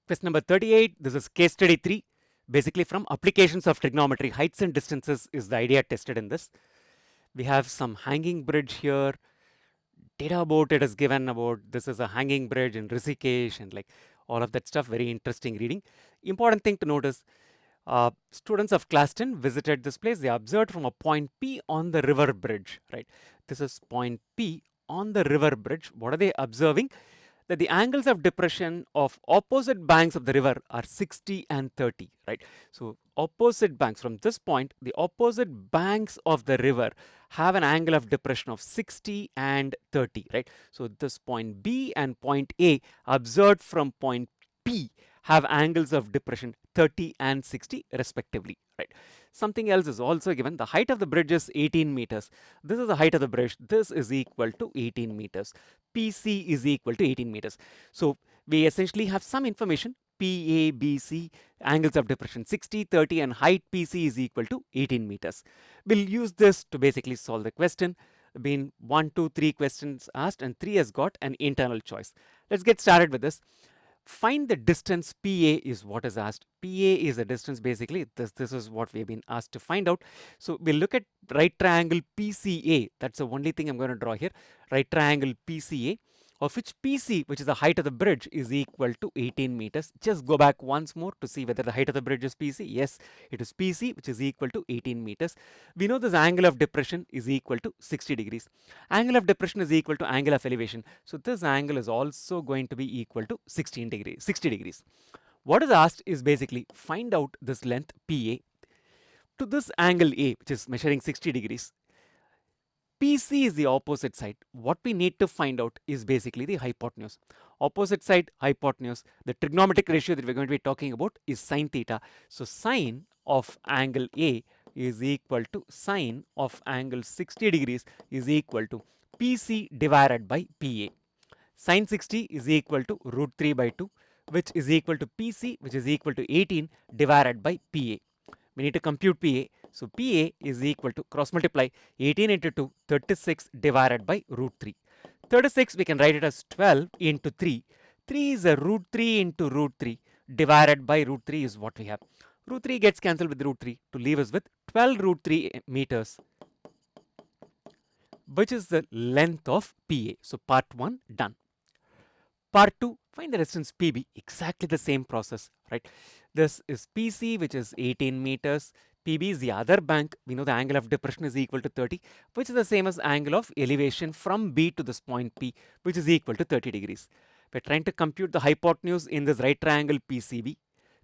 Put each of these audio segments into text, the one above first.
Question number 38. This is case study 3. Basically from applications of trigonometry, heights and distances is the idea tested in this. We have some hanging bridge here. Data about it is given about this is a hanging bridge in Rishikesh and like all of that stuff. Very interesting reading. Important thing to notice, students of class 10 visited this place. They observed from a point P on the river bridge, right? This is point P on the river bridge. What are they observing? That the angles of depression of opposite banks of the river are 60 and 30, right? So opposite banks from this point, the opposite banks of the river have an angle of depression of 60 and 30, right? So this point B and point A observed from point P have angles of depression 30 and 60 respectively, right? Something else is also given. The height of the bridge is 18 meters. This is the height of the bridge. This is equal to 18 meters. PC is equal to 18 meters. So we essentially have some information. PA, BC, angles of depression 60, 30 and height PC is equal to 18 meters. We'll use this to basically solve the question. Been 1, 2, 3 questions asked and 3 has got an internal choice. Let's get started with this. Find the distance PA is what is asked. PA is the distance basically. This is what we have been asked to find out. So we'll look at right triangle PCA. That's the only thing I'm going to draw here. Right triangle PCA, of which PC, which is the height of the bridge, is equal to 18 meters. Just go back once more to see whether the height of the bridge is PC. Yes, it is PC, which is equal to 18 meters. We know this angle of depression is equal to 60 degrees. Angle of depression is equal to angle of elevation. So this angle is also going to be equal to 60 degrees. What is asked is basically find out this length PA to this angle A, which is measuring 60 degrees. PC is the opposite side. What we need to find out is basically the hypotenuse. Opposite side, hypotenuse. The trigonometric ratio that we're going to be talking about is sine theta. So sine of angle A is equal to sine of angle 60 degrees is equal to PC divided by PA. Sine 60 is equal to root 3 by 2, which is equal to PC, which is equal to 18 divided by PA. We need to compute PA. So PA is equal to cross multiply 18 into 2, 36 divided by root 3. 36 we can write it as 12 into 3. 3 is a root 3 into root 3 divided by root 3 is what we have. Root 3 gets cancelled with root 3 to leave us with 12 root 3 meters, which is the length of PA. So part 1 done. Part 2, find the distance PB. Exactly the same process, right? This is PC, which is 18 meters. PB is the other bank. We know the angle of depression is equal to 30, which is the same as angle of elevation from B to this point P, which is equal to 30 degrees. We're trying to compute the hypotenuse in this right triangle PCB.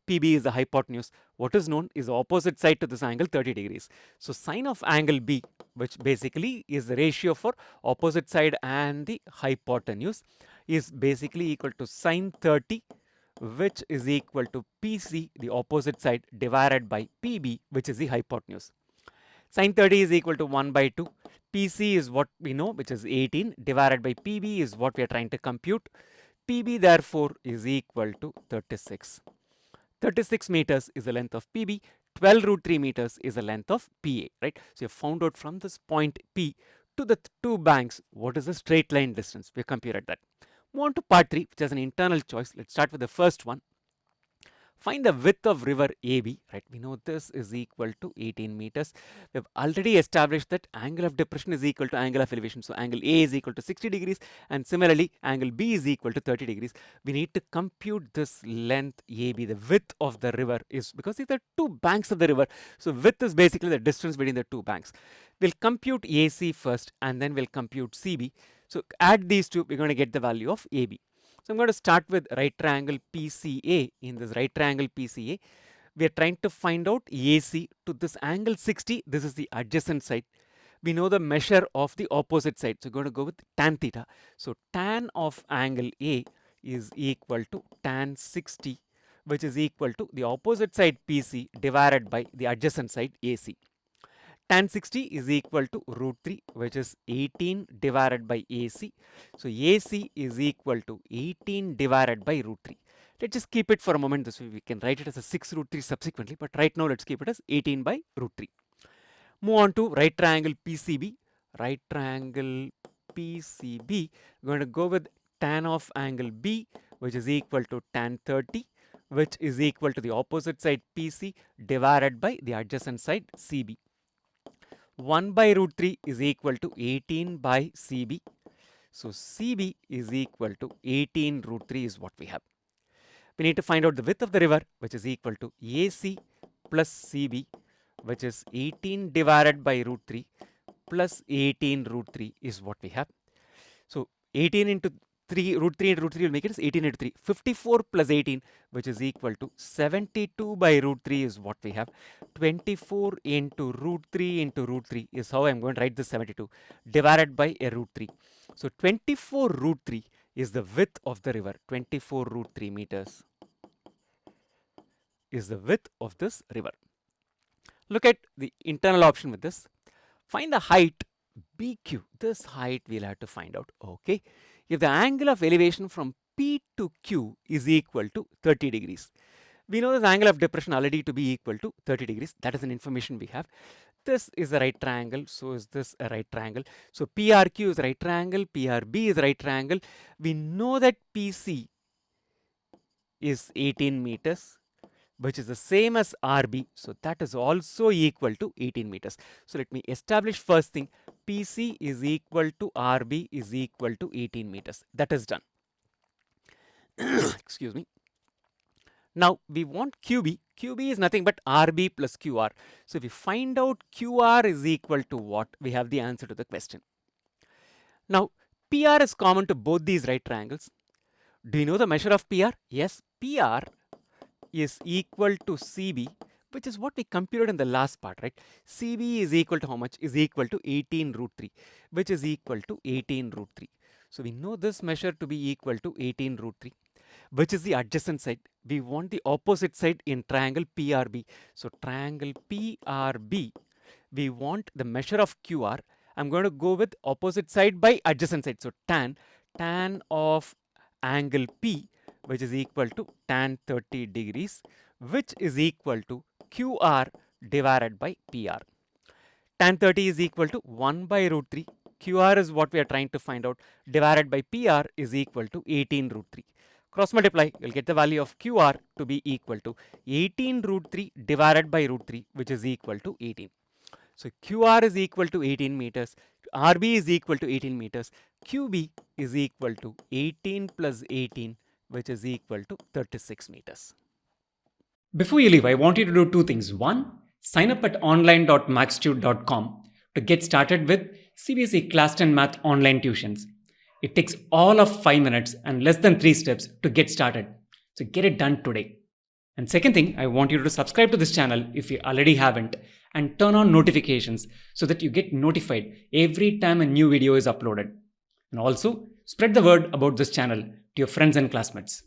PB is the hypotenuse. What is known is the opposite side to this angle 30 degrees. So sine of angle B, which basically is the ratio for opposite side and the hypotenuse, is basically equal to sine 30, which is equal to PC, the opposite side, divided by PB, which is the hypotenuse. Sine 30 is equal to 1 by 2. PC is what we know, which is 18, divided by PB is what we are trying to compute. PB therefore is equal to 36. 36 meters is the length of PB. 12 root 3 meters is the length of PA, right? So you found out from this point P to the two banks what is the straight line distance. We computed that. Move on to part 3, which has an internal choice. Let's start with the first one. Find the width of river AB, right? We know this is equal to 18 meters. We have already established that angle of depression is equal to angle of elevation. So angle A is equal to 60 degrees and similarly angle B is equal to 30 degrees. We need to compute this length AB. The width of the river is, because these are two banks of the river. So width is basically the distance between the two banks. We'll compute AC first and then we'll compute CB. So add these two, we're going to get the value of AB. So I'm going to start with right triangle PCA. In this right triangle PCA, we are trying to find out AC to this angle 60. This is the adjacent side. We know the measure of the opposite side. So we're going to go with tan theta. So tan of angle A is equal to tan 60, which is equal to the opposite side PC divided by the adjacent side AC. Tan 60 is equal to root 3, which is 18 divided by AC. So AC is equal to 18 divided by root 3. Let's just keep it for a moment this way. We can write it as a 6 root 3 subsequently, but right now let's keep it as 18 by root 3. Move on to right triangle PCB. Right triangle PCB, we're going to go with tan of angle B, which is equal to tan 30, which is equal to the opposite side PC divided by the adjacent side CB. 1 by root 3 is equal to 18 by CB. So CB is equal to 18 root 3 is what we have. We need to find out the width of the river, which is equal to AC plus CB, which is 18 divided by root 3 plus 18 root 3 is what we have. So 18 into 3, root 3 into root 3 will make it as 18 into 3. 54 plus 18, which is equal to 72 by root 3 is what we have. 24 into root 3 is how I'm going to write this 72 divided by a root 3. So 24 root 3 is the width of the river. 24 root 3 meters is the width of this river. Look at the internal option with this. Find the height BQ. This height we'll have to find out. Okay. If the angle of elevation from P to Q is equal to 30 degrees. We know this angle of depression already to be equal to 30 degrees. That is an information we have. This is a right triangle. So is this a right triangle. So PRQ is a right triangle. PRB is a right triangle. We know that PC is 18 meters, which is the same as RB. So that is also equal to 18 meters. So let me establish first thing. PC is equal to RB is equal to 18 meters. That is done. Excuse me. Now we want QB. QB is nothing but RB plus QR. So if we find out QR is equal to what, we have the answer to the question. Now PR is common to both these right triangles. Do you know the measure of PR? Yes, PR is equal to CB, which is what we computed in the last part, right? CB is equal to how much? Is equal to 18 root 3, which is equal to 18 root 3. So we know this measure to be equal to 18 root 3, which is the adjacent side. We want the opposite side in triangle PRB. So triangle PRB, we want the measure of QR. I'm going to go with opposite side by adjacent side. So tan of angle P, which is equal to tan 30 degrees, which is equal to QR divided by PR. Tan 30 is equal to 1 by root 3. QR is what we are trying to find out, divided by PR is equal to 18 root 3. Cross multiply, you'll get the value of QR to be equal to 18 root 3 divided by root 3, which is equal to 18. So QR is equal to 18 meters, RB is equal to 18 meters, QB is equal to 18 plus 18, which is equal to 36 meters. Before you leave, I want you to do two things. One, sign up at online.maxtute.com to get started with CBSE Class 10 Math online tuitions. It takes all of 5 minutes and less than 3 steps to get started. So get it done today. And second thing, I want you to subscribe to this channel if you already haven't and turn on notifications so that you get notified every time a new video is uploaded. And also, spread the word about this channel to your friends and classmates.